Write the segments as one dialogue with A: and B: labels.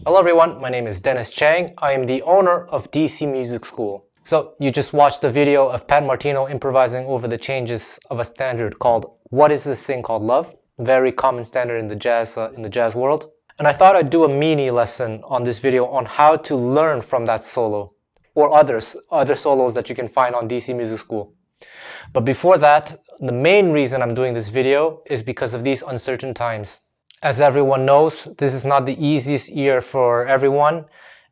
A: Hello everyone, my name is Dennis Chang. I am the owner of DC Music School. So you just watched the video of Pat Martino improvising over the changes of a standard called What Is This Thing Called Love? Very common standard in the jazz world. And I thought I'd do a mini lesson on this video on how to learn from that solo or other solos that you can find on DC Music School. But before that, the main reason I'm doing this video is because of these uncertain times. As everyone knows, this is not the easiest year for everyone,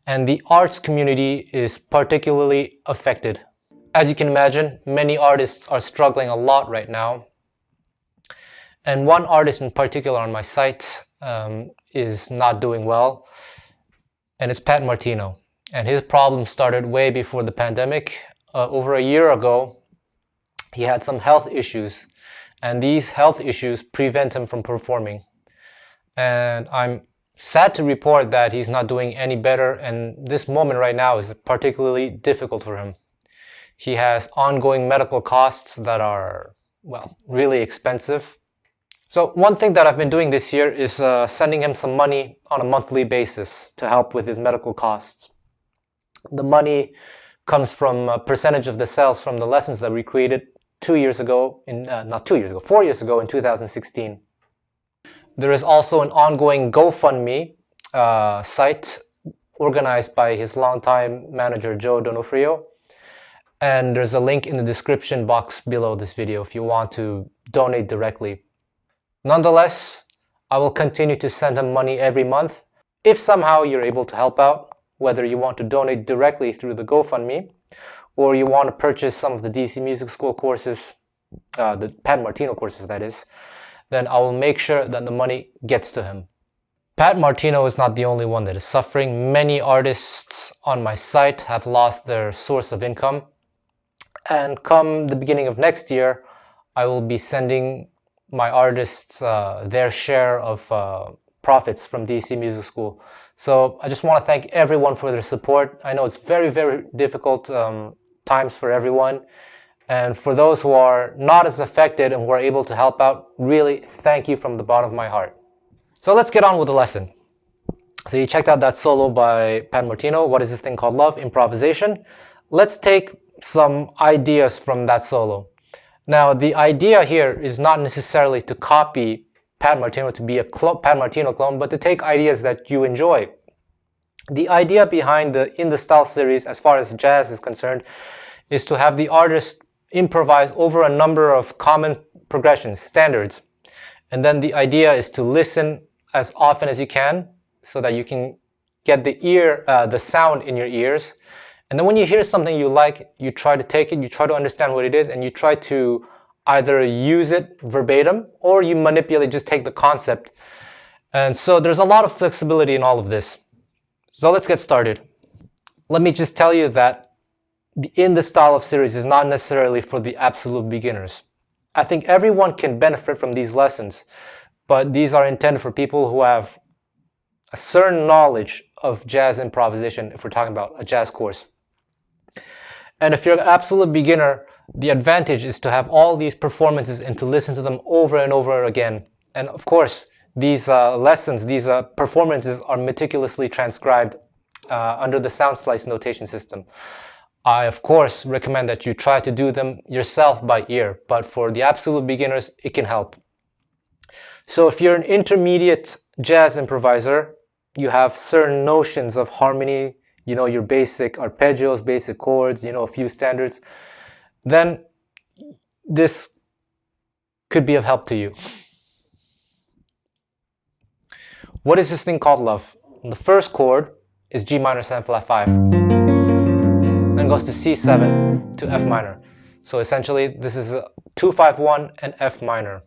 A: and the arts community is particularly affected. As you can imagine, many artists are struggling a lot right now. And one artist in particular on my site is not doing well, and it's Pat Martino. And his problem started way before the pandemic. Over a year ago, he had some health issues, and these health issues prevent him from performing. And I'm sad to report that he's not doing any better, and this moment right now is particularly difficult for him. He has ongoing medical costs that are, well, really expensive. So one thing that I've been doing this year is sending him some money on a monthly basis to help with his medical costs. The money comes from a percentage of the sales from the lessons that we created 4 years ago in 2016. There is also an ongoing GoFundMe site organized by his longtime manager, Joe Donofrio. And there's a link in the description box below this video if you want to donate directly. Nonetheless, I will continue to send him money every month. If somehow you're able to help out, whether you want to donate directly through the GoFundMe, or you want to purchase some of the DC Music School courses, the Pat Martino courses that is, then I will make sure that the money gets to him. Pat Martino is not the only one that is suffering. Many artists on my site have lost their source of income. And come the beginning of next year, I will be sending my artists their share of profits from DC Music School. So I just want to thank everyone for their support. I know it's very, very difficult times for everyone. And for those who are not as affected and who are able to help out, really thank you from the bottom of my heart. So let's get on with the lesson. So you checked out that solo by Pat Martino, What Is This Thing Called Love? Improvisation. Let's take some ideas from that solo. Now, the idea here is not necessarily to copy Pat Martino, to be a Pat Martino clone, but to take ideas that you enjoy. The idea behind the In the Style series, as far as jazz is concerned, is to have the artist improvise over a number of common progressions, standards. And then the idea is to listen as often as you can so that you can get the sound in your ears. And then when you hear something you like, you try to take it, you try to understand what it is, and you try to either use it verbatim or you manipulate, just take the concept. And so there's a lot of flexibility in all of this. So let's get started. Let me just tell you that the In the Style of series is not necessarily for the absolute beginners. I think everyone can benefit from these lessons, but these are intended for people who have a certain knowledge of jazz improvisation, if we're talking about a jazz course. And if you're an absolute beginner, The advantage is to have all these performances and to listen to them over and over again. And of course, these lessons, these performances are meticulously transcribed under the sound slice notation system. I, of course, recommend that you try to do them yourself by ear, but for the absolute beginners, it can help. So if you're an intermediate jazz improviser, you have certain notions of harmony, you know your basic arpeggios, basic chords, you know a few standards, then this could be of help to you. What is this thing called love? The first chord is G minor 7 flat 5. Then goes to C7 to F minor. So essentially this is a 2-5-1 and F minor.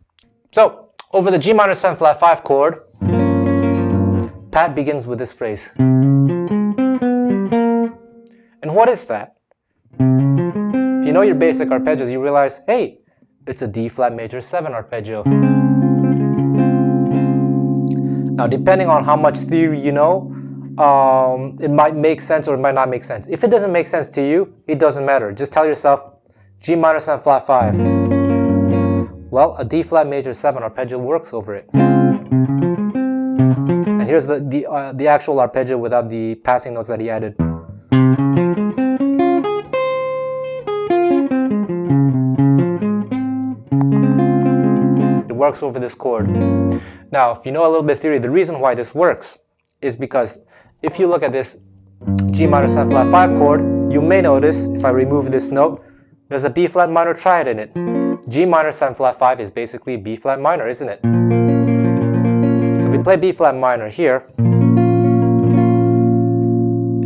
A: So over the G minor 7 flat 5 chord, Pat begins with this phrase. And what is that? If you know your basic arpeggios, you realize, hey, it's a D flat major 7 arpeggio. Now, depending on how much theory you know, it might make sense or it might not make sense. If it doesn't make sense to you, it doesn't matter. Just tell yourself, G minor 7 flat 5. Well, a D flat major 7 arpeggio works over it. And here's the actual arpeggio without the passing notes that he added. It works over this chord. Now, if you know a little bit of theory, the reason why this works is because if you look at this G minor 7 flat 5 chord, you may notice, if I remove this note, there's a B flat minor triad in it. G minor 7 flat 5 is basically B flat minor, isn't it? So if we play B flat minor here,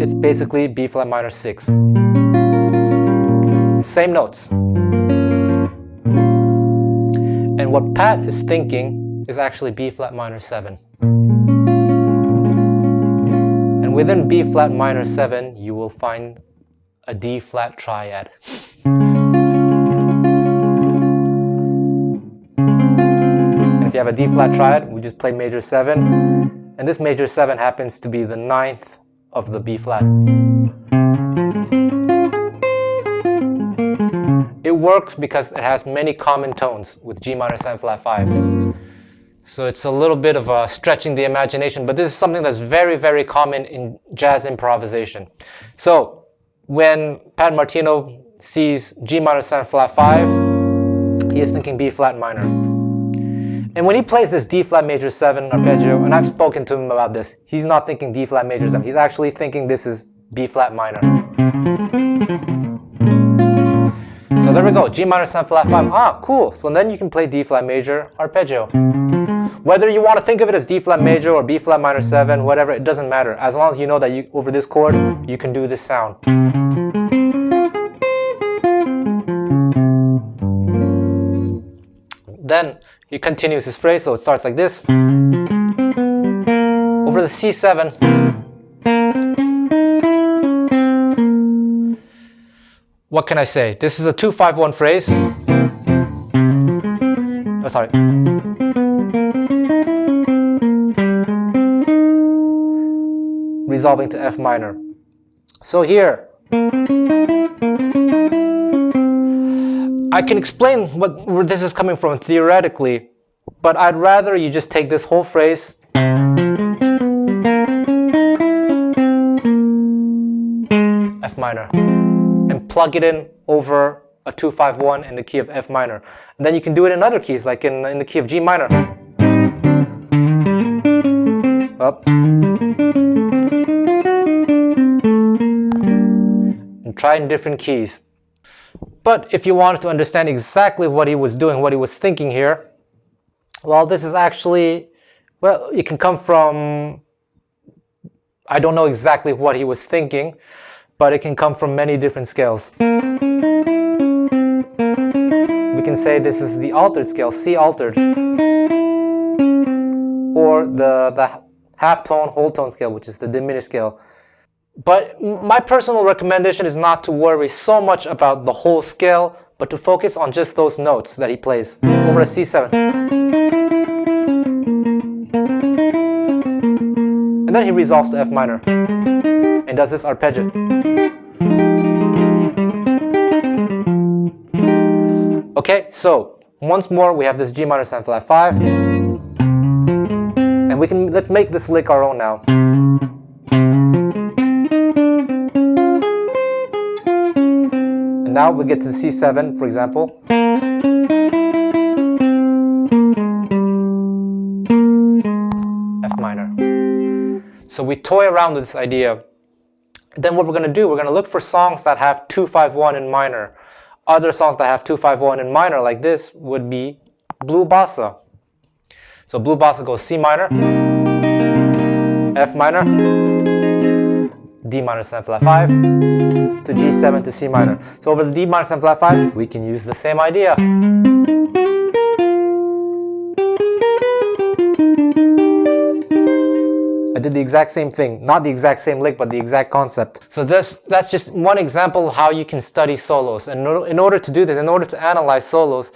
A: it's basically B flat minor 6. Same notes. And what Pat is thinking is actually B flat minor 7. And within B flat minor 7, you will find a D flat triad. And if you have a D flat triad, we just play major 7. And this major 7 happens to be the 9th of the B flat. It works because it has many common tones with G minor 7 flat 5. So it's a little bit of stretching the imagination, but this is something that's very, very common in jazz improvisation. So when Pat Martino sees G minor 7 flat 5, he is thinking B flat minor. And when he plays this D flat major 7 arpeggio, and I've spoken to him about this, he's not thinking D flat major 7, he's actually thinking this is B flat minor. So there we go, G minor 7 flat 5. Ah, cool. So then you can play D flat major arpeggio. Whether you want to think of it as D flat major or B flat minor 7, whatever, it doesn't matter. As long as you know that over this chord, you can do this sound. Then he continues his phrase, so it starts like this. Over the C7. What can I say? This is a 2-5-1 phrase. Oh, sorry. Resolving to F minor. So here, I can explain where this is coming from theoretically, but I'd rather you just take this whole phrase F minor and plug it in over a 2-5-1 in the key of F minor. And then you can do it in other keys, like in the key of G minor. Up. And try in different keys. But if you wanted to understand exactly what he was doing, what he was thinking here, well, this is actually, well, it can come from, I don't know exactly what he was thinking, but it can come from many different scales. We can say this is the altered scale, C altered, or the half tone, whole tone scale, which is the diminished scale. But my personal recommendation is not to worry so much about the whole scale, but to focus on just those notes that he plays over a C7. And then he resolves to F minor and does this arpeggio. Okay, so once more we have this G minor 7 flat 5, and let's make this lick our own now. And now we get to the C7, for example. F minor. So we toy around with this idea. Then what we're going to do, we're going to look for songs that have 2-5-1 in minor. Other songs that have 2-5-1 in minor like this would be Blue Bossa. So Blue Bossa goes C minor, F minor, D minor 7 flat 5, to G7 to C minor. So over the D minor 7 flat 5, we can use the same idea. I did the exact same thing, not the exact same lick, but the exact concept. So that's just one example of how you can study solos. And in order to do this, in order to analyze solos,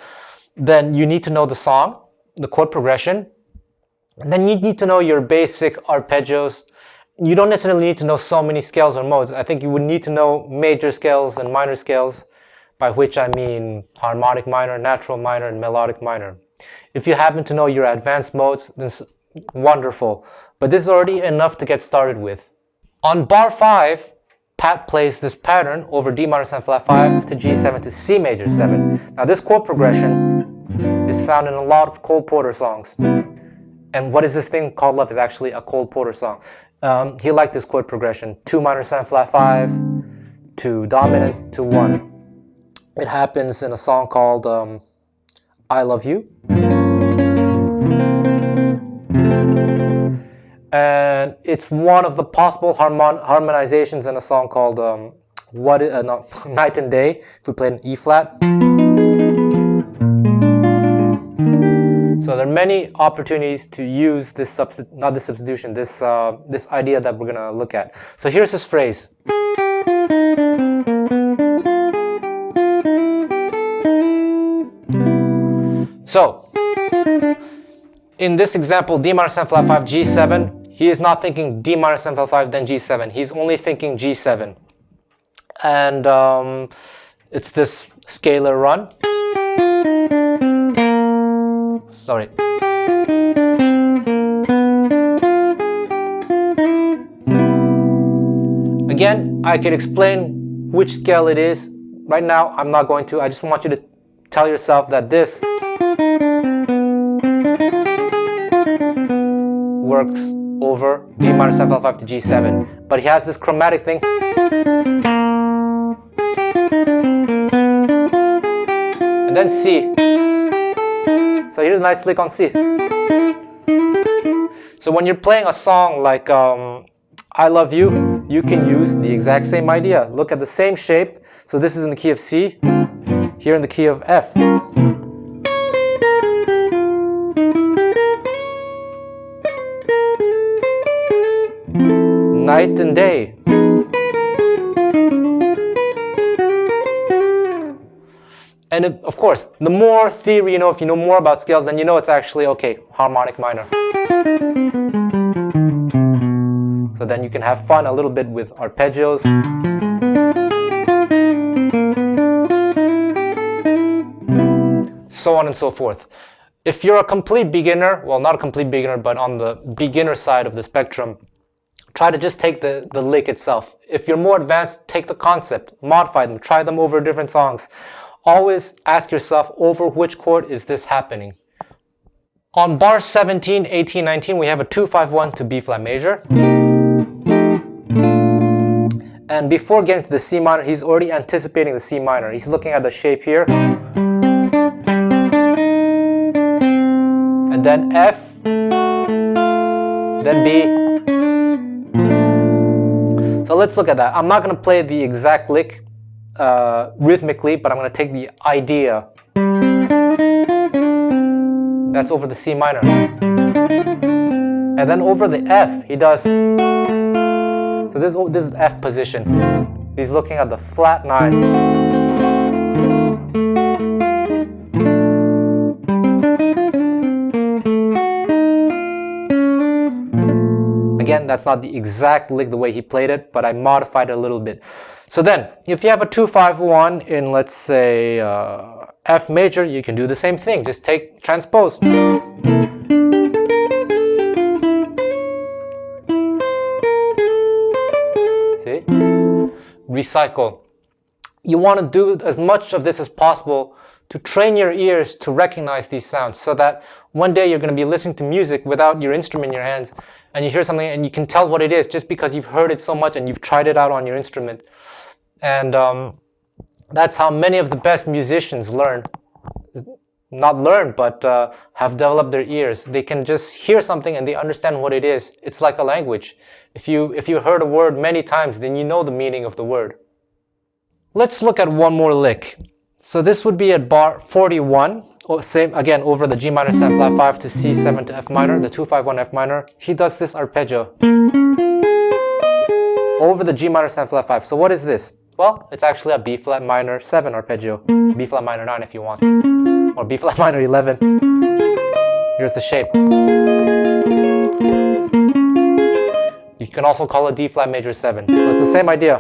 A: then you need to know the song, the chord progression, and then you need to know your basic arpeggios. You don't necessarily need to know so many scales or modes. I think you would need to know major scales and minor scales, by which I mean harmonic minor, natural minor, and melodic minor. If you happen to know your advanced modes, then wonderful. But this is already enough to get started with. On bar 5, Pat plays this pattern over D minor 7 flat 5 to G7 to C major 7. Now this chord progression is found in a lot of Cole Porter songs. And What Is This Thing Called Love is actually a Cole Porter song. He liked this chord progression. 2 minor 7 flat 5 to dominant to 1. It happens in a song called I Love You. And it's one of the possible harmonizations in a song called Night and Day, if we played an E flat. So there are many opportunities to use this this idea that we're gonna look at. So here's this phrase. So in this example, D minor 7 flat 5, G7, he is not thinking D minor 7 flat 5, then G7. He's only thinking G7. And it's this scalar run. Sorry. Again, I could explain which scale it is. Right now, I'm not going to. I just want you to tell yourself that this works over D minor 7 flat 5 to G7. But he has this chromatic thing. And then C. So here's a nice lick on C. So when you're playing a song like I Love You, you can use the exact same idea. Look at the same shape. So this is in the key of C, here in the key of F. Night and day. And of course, the more theory you know, if you know more about scales, then you know it's actually, okay, harmonic minor. So then you can have fun a little bit with arpeggios. So on and so forth. If you're a complete beginner, well, not a complete beginner, but on the beginner side of the spectrum, try to just take the lick itself. If you're more advanced, take the concept, modify them, try them over different songs. Always ask yourself, over which chord is this happening? On bar 17, 18, 19, we have a 2-5-1 to B flat major. And before getting to the C minor, he's already anticipating the C minor. He's looking at the shape here. And then F, then B. So let's look at that. I'm not going to play the exact lick rhythmically, but I'm going to take the idea. That's over the C minor. And then over the F, he does. So this is the F position. He's looking at the flat 9. Again, that's not the exact lick the way he played it, but I modified it a little bit. So then, if you have a 2-5-1 in, let's say, F major, you can do the same thing. Just take transpose. See? Recycle. You want to do as much of this as possible to train your ears to recognize these sounds, so that one day you're going to be listening to music without your instrument in your hands, and you hear something and you can tell what it is just because you've heard it so much and you've tried it out on your instrument. And that's how many of the best musicians learn. Not learn, but have developed their ears. They can just hear something and they understand what it is. It's like a language. If you heard a word many times, then you know the meaning of the word. Let's look at one more lick. So this would be at bar 41. Same again over the G minor 7 flat 5 to C7 to F minor, the 2-5-1 F minor. He does this arpeggio over the G minor 7 flat 5. So what is this? Well, it's actually a B flat minor 7 arpeggio, B flat minor 9 if you want, or B flat minor 11. Here's the shape. You can also call it D flat major 7. So it's the same idea.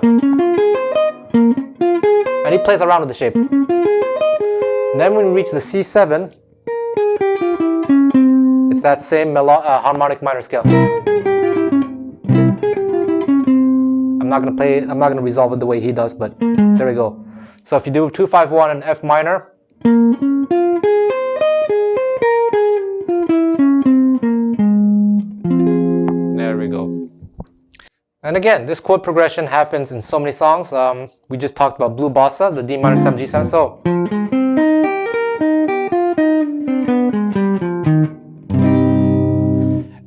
A: And he plays around with the shape. And then when we reach the C7, it's that same harmonic minor scale. I'm not gonna resolve it the way he does, but there we go. So if you do 2-5-1 in F minor, there we go. And again, this chord progression happens in so many songs. We just talked about Blue Bossa, the D minor 7 G7. So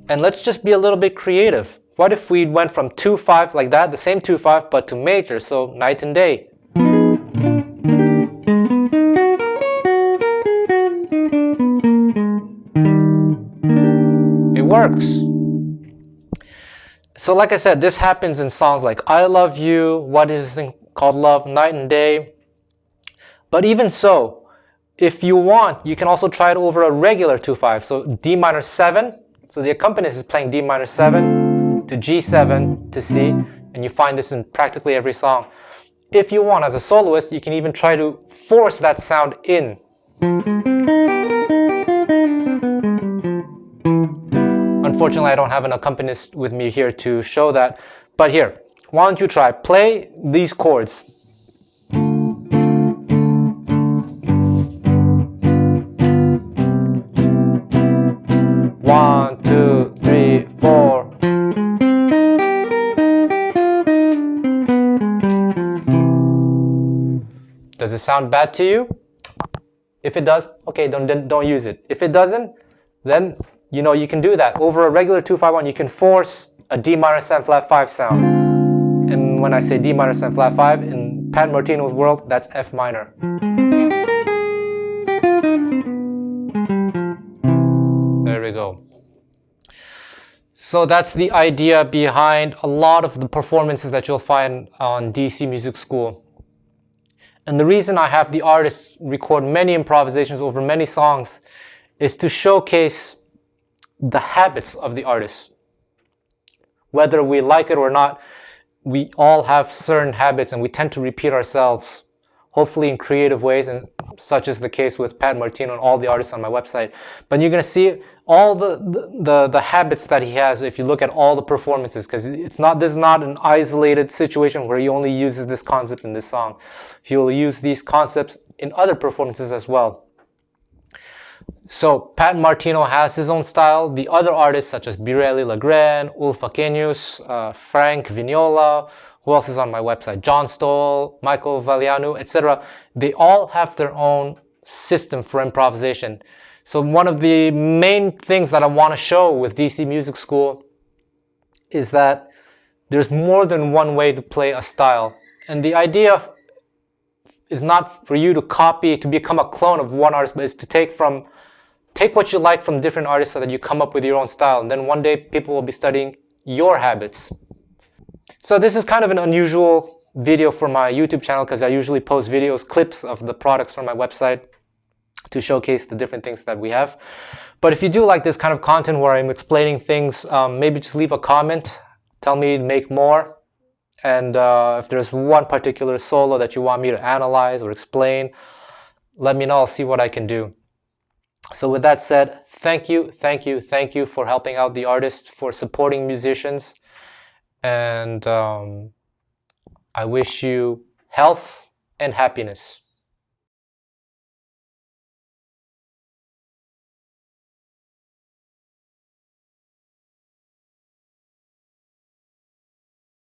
A: and let's just be a little bit creative. What if we went from 2-5 like that, the same 2-5, but to major, so night and day. It works. So like I said, this happens in songs like I Love You, What Is This Thing Called Love, Night and Day. But even so, if you want, you can also try it over a regular 2-5. So D minor 7. So the accompanist is playing D minor 7 to G7 to C, and you find this in practically every song. If you want, as a soloist, you can even try to force that sound in. Unfortunately, I don't have an accompanist with me here to show that. But here, why don't you try? Play these chords. 1, 2, 3, 4. Does it sound bad to you? If it does, okay, don't use it. If it doesn't, then you know you can do that. Over a regular 2-5-1, you can force a D minor 7 flat 5 sound. And when I say D minor 7 flat 5, in Pat Martino's world, that's F minor. There we go. So that's the idea behind a lot of the performances that you'll find on DC Music School. And the reason I have the artists record many improvisations over many songs is to showcase the habits of the artist. Whether we like it or not, we all have certain habits and we tend to repeat ourselves, hopefully in creative ways, and such is the case with Pat Martino and all the artists on my website. But you're going to see all the habits that he has if you look at all the performances, because this is not an isolated situation where he only uses this concept in this song. He will use these concepts in other performances as well. So Pat Martino has his own style. The other artists such as Birelli Lagren, Ulf Akenius, Frank Vignola, who else is on my website? John Stoll, Michael Valianu, etc. They all have their own system for improvisation. So one of the main things that I want to show with DC Music School is that there's more than one way to play a style. And the idea is not for you to copy, to become a clone of one artist, but it's to take what you like from different artists so that you come up with your own style. And then one day people will be studying your habits. So this is kind of an unusual video for my YouTube channel because I usually post videos, clips of the products from my website to showcase the different things that we have. But if you do like this kind of content where I'm explaining things, maybe just leave a comment, tell me to make more, And if there's one particular solo that you want me to analyze or explain, let me know. I'll see what I can do. So with that said, thank you for helping out the artist, for supporting musicians, and I wish you health and happiness.